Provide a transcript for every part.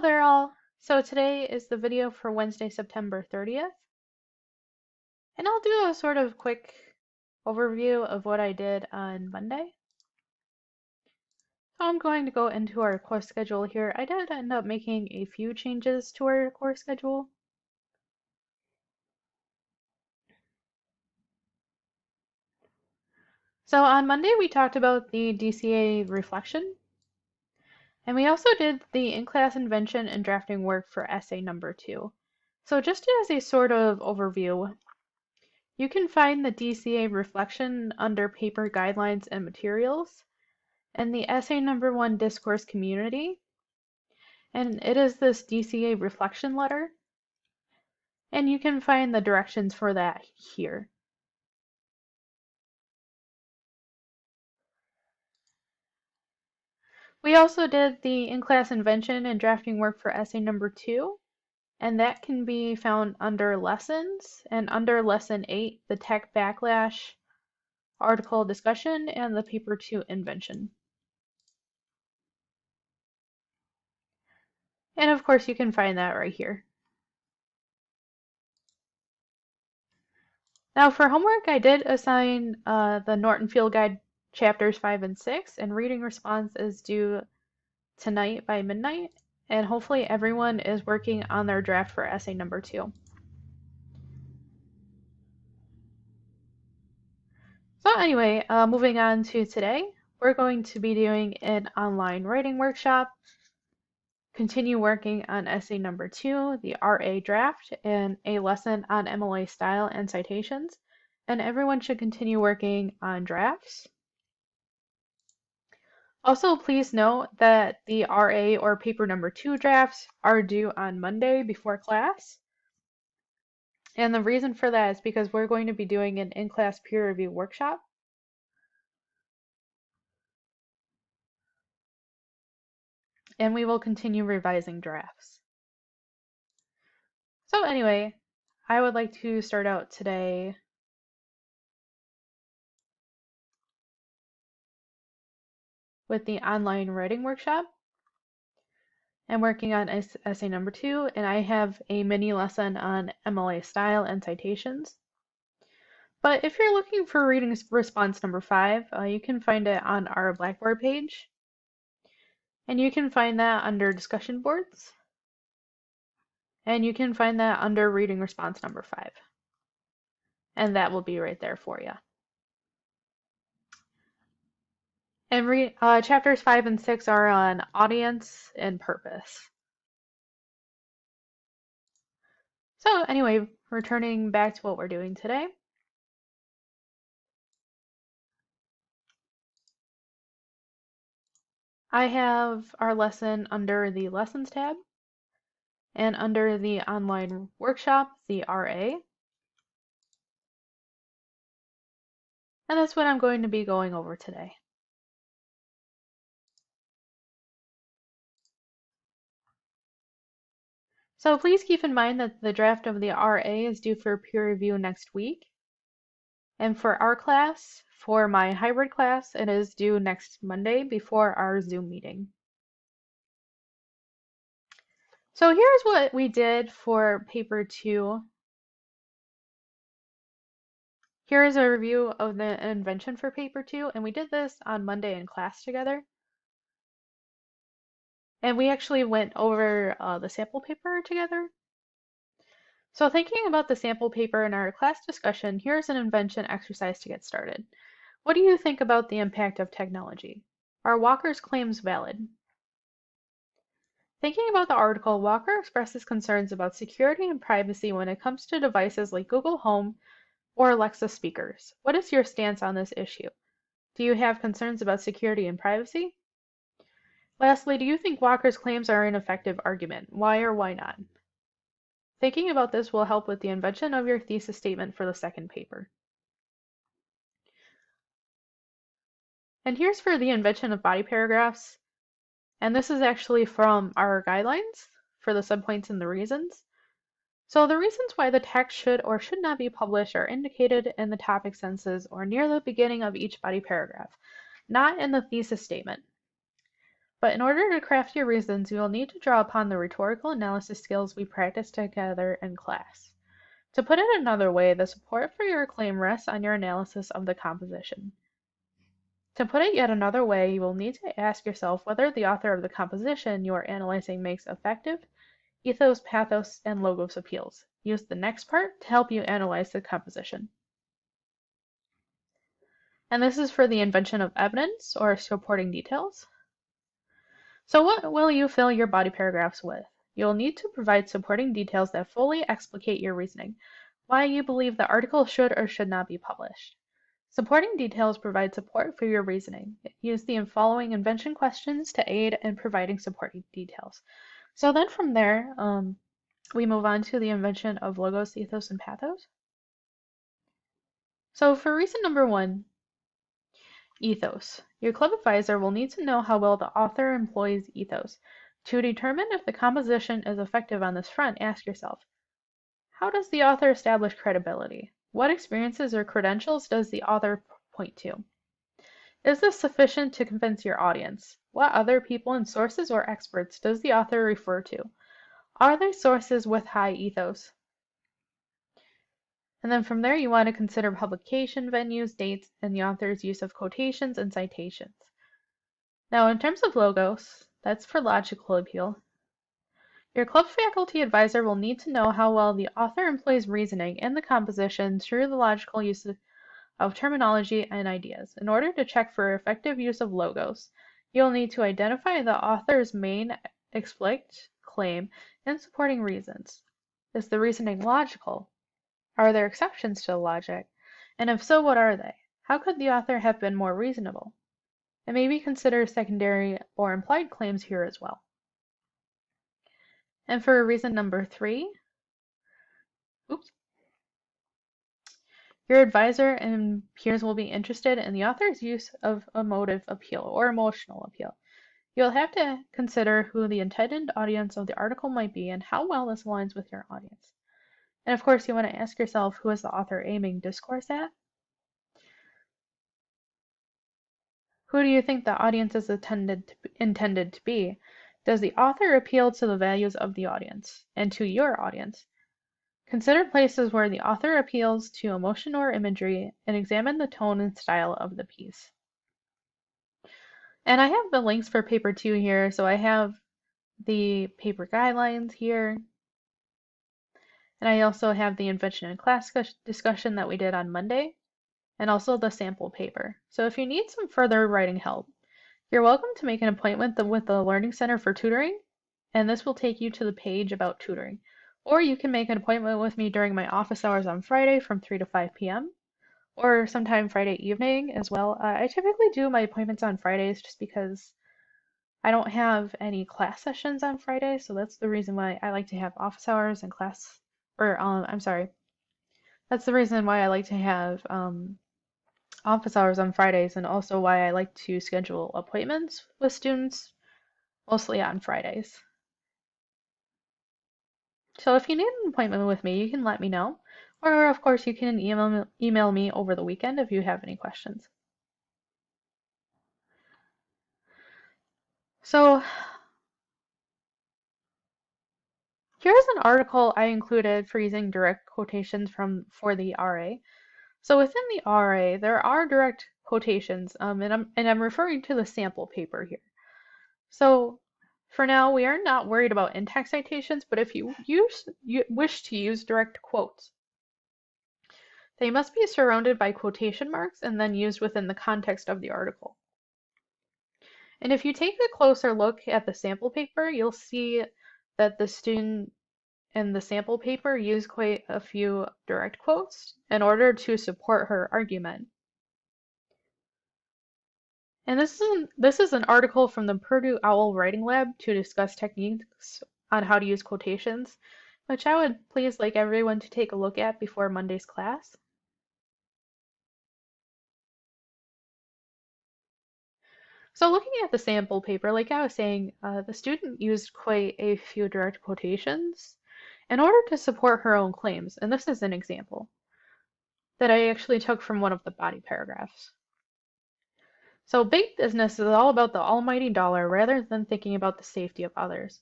Hello there all. So today is the video for Wednesday, September 30th. And I'll do a sort of quick overview of what I did on Monday. So I'm going to go into our course schedule here. I did end up making a few changes to our course schedule. So on Monday we talked about the DCA reflection. And we also did the in-class invention and drafting work for essay number 2. So just as a sort of overview, you can find the DCA reflection under paper guidelines and materials and the essay number 1 discourse community. And it is this DCA reflection letter. And you can find the directions for that here. We also did the in-class invention and drafting work for essay number 2. And that can be found under lessons and under lesson 8, the tech backlash article discussion and the paper 2 invention. And of course you can find that right here. Now for homework I did assign the Norton Field Guide chapters 5 and 6, and reading response is due tonight by midnight, and hopefully everyone is working on their draft for essay number 2. So anyway, moving on to today, we're going to be doing an online writing workshop, continue working on essay number 2, the RA draft, and a lesson on MLA style and citations, and everyone should continue working on drafts. Also, please note that the RA or paper number 2 drafts are due on Monday before class. And the reason for that is because we're going to be doing an in-class peer review workshop. And we will continue revising drafts. So anyway, I would like to start out today with the online writing workshop. I'm working on essay number 2, and I have a mini lesson on MLA style and citations. But if you're looking for reading response number 5, you can find it on our Blackboard page. And you can find that under discussion boards. And you can find that under reading response number 5. And that will be right there for you. And chapters 5 and 6 are on audience and purpose. So anyway, returning back to what we're doing today. I have our lesson under the Lessons tab, and under the online workshop, the RA. And that's what I'm going to be going over today. So please keep in mind that the draft of the RA is due for peer review next week. And for our class, for my hybrid class, it is due next Monday before our Zoom meeting. So here's what we did for paper 2. Here is a review of the invention for paper 2, and we did this on Monday in class together. And we actually went over the sample paper together. So thinking about the sample paper in our class discussion, here's an invention exercise to get started. What do you think about the impact of technology? Are Walker's claims valid? Thinking about the article, Walker expresses concerns about security and privacy when it comes to devices like Google Home or Alexa speakers. What is your stance on this issue? Do you have concerns about security and privacy? Lastly, do you think Walker's claims are an effective argument? Why or why not? Thinking about this will help with the invention of your thesis statement for the second paper. And here's for the invention of body paragraphs. And this is actually from our guidelines for the subpoints and the reasons. So the reasons why the text should or should not be published are indicated in the topic sentences or near the beginning of each body paragraph, not in the thesis statement. But in order to craft your reasons, you will need to draw upon the rhetorical analysis skills we practiced together in class. To put it another way, the support for your claim rests on your analysis of the composition. To put it yet another way, you will need to ask yourself whether the author of the composition you are analyzing makes effective ethos, pathos, and logos appeals. Use the next part to help you analyze the composition. And this is for the invention of evidence or supporting details. So what will you fill your body paragraphs with? You'll need to provide supporting details that fully explicate your reasoning, why you believe the article should or should not be published. Supporting details provide support for your reasoning. Use the following invention questions to aid in providing supporting details. So then from there, we move on to the invention of logos, ethos, and pathos. So for reason number 1, ethos. Your club advisor will need to know how well the author employs ethos. To determine if the composition is effective on this front, ask yourself, how does the author establish credibility? What experiences or credentials does the author point to? Is this sufficient to convince your audience? What other people and sources or experts does the author refer to? Are they sources with high ethos? And then from there, you want to consider publication venues, dates, and the author's use of quotations and citations. Now, in terms of logos, that's for logical appeal. Your club faculty advisor will need to know how well the author employs reasoning in the composition through the logical use of terminology and ideas. In order to check for effective use of logos, you'll need to identify the author's main explicit claim and supporting reasons. Is the reasoning logical? Are there exceptions to the logic? And if so, what are they? How could the author have been more reasonable? And maybe consider secondary or implied claims here as well. And for reason number 3, your advisor and peers will be interested in the author's use of emotive appeal or emotional appeal. You'll have to consider who the intended audience of the article might be and how well this aligns with your audience. And of course, you want to ask yourself, who is the author aiming discourse at? Who do you think the audience is intended to be? Does the author appeal to the values of the audience and to your audience? Consider places where the author appeals to emotion or imagery and examine the tone and style of the piece. And I have the links for paper 2 here, so I have the paper guidelines here. And I also have the invention in class discussion that we did on Monday, and also the sample paper. So if you need some further writing help, you're welcome to make an appointment with the Learning Center for tutoring, and this will take you to the page about tutoring. Or you can make an appointment with me during my office hours on Friday from 3 to 5 p.m. or sometime Friday evening as well. I typically do my appointments on Fridays just because I don't have any class sessions on Fridays, so that's the reason why I like to have office hours and class, or that's the reason why I like to have office hours on Fridays, and also why I like to schedule appointments with students mostly on Fridays. So if you need an appointment with me, you can let me know. Or of course you can email me over the weekend if you have any questions. So here's an article I included for using direct quotations for the RA. So within the RA, there are direct quotations, and I'm referring to the sample paper here. So for now, we are not worried about in-text citations, but if you wish to use direct quotes, they must be surrounded by quotation marks and then used within the context of the article. And if you take a closer look at the sample paper, you'll see that the student in the sample paper used quite a few direct quotes in order to support her argument. And this is an article from the Purdue OWL Writing Lab to discuss techniques on how to use quotations, which I would please like everyone to take a look at before Monday's class. So looking at the sample paper, like I was saying, the student used quite a few direct quotations in order to support her own claims, and this is an example that I actually took from one of the body paragraphs. So big business is all about the almighty dollar rather than thinking about the safety of others.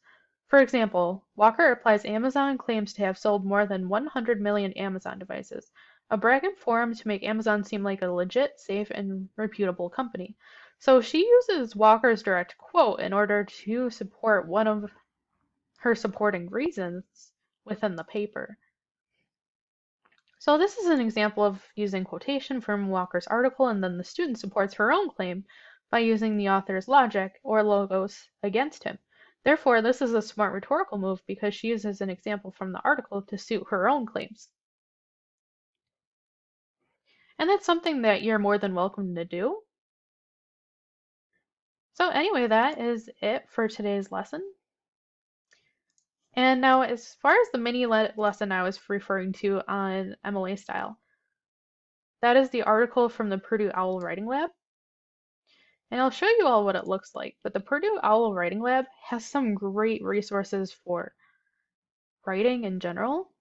For example, Walker applies Amazon claims to have sold more than 100 million Amazon devices, a bragging forum to make Amazon seem like a legit, safe, and reputable company. So she uses Walker's direct quote in order to support one of her supporting reasons within the paper. So this is an example of using quotation from Walker's article, and then the student supports her own claim by using the author's logic or logos against him. Therefore, this is a smart rhetorical move because she uses an example from the article to suit her own claims. And that's something that you're more than welcome to do. So anyway, that is it for today's lesson. And now, as far as the mini lesson I was referring to on MLA style, that is the article from the Purdue OWL Writing Lab. And I'll show you all what it looks like, but the Purdue OWL Writing Lab has some great resources for writing in general.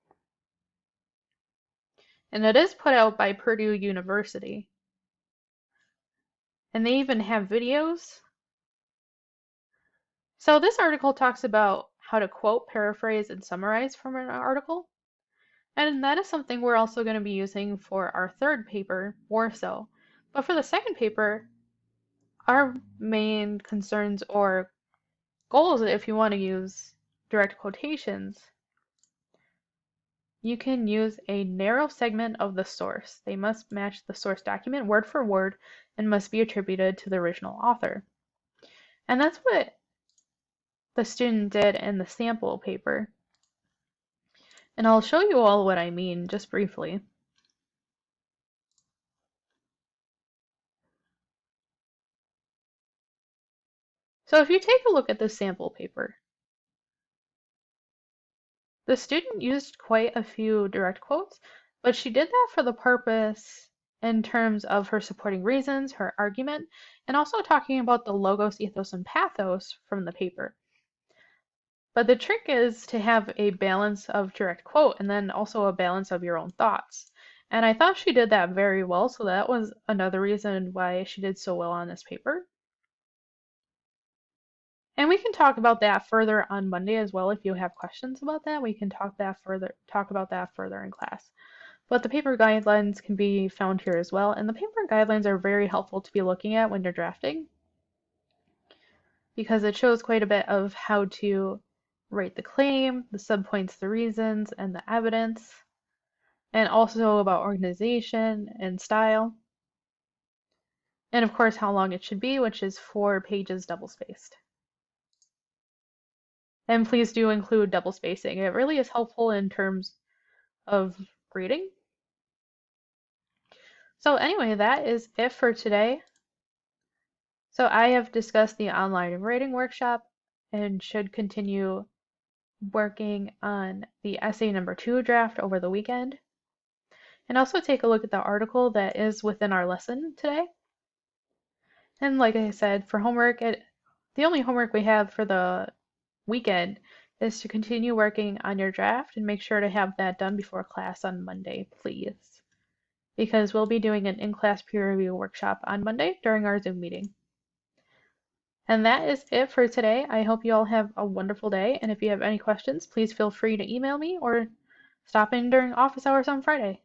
And it is put out by Purdue University. And they even have videos. So this article talks about how to quote, paraphrase, and summarize from an article. And that is something we're also going to be using for our third paper more so. But for the second paper, our main concerns or goals, if you want to use direct quotations, you can use a narrow segment of the source. They must match the source document word for word and must be attributed to the original author. And that's what the student did in the sample paper. And I'll show you all what I mean just briefly. So if you take a look at this sample paper, the student used quite a few direct quotes, but she did that for the purpose in terms of her supporting reasons, her argument, and also talking about the logos, ethos, and pathos from the paper. But the trick is to have a balance of direct quote and then also a balance of your own thoughts. And I thought she did that very well, so that was another reason why she did so well on this paper. And we can talk about that further on Monday as well. If you have questions about that, we can talk about that further in class. But the paper guidelines can be found here as well. And the paper guidelines are very helpful to be looking at when you're drafting because it shows quite a bit of how to write the claim, the subpoints, the reasons, and the evidence, and also about organization and style. And of course, how long it should be, which is 4 pages double-spaced. And please do include double spacing. It really is helpful in terms of grading. So anyway, that is it for today. So I have discussed the online writing workshop and should continue working on the essay number 2 draft over the weekend. And also take a look at the article that is within our lesson today. And like I said, for homework, the only homework we have for the weekend is to continue working on your draft and make sure to have that done before class on Monday, please. Because we'll be doing an in-class peer review workshop on Monday during our Zoom meeting. And that is it for today. I hope you all have a wonderful day. And if you have any questions, please feel free to email me or stop in during office hours on Friday.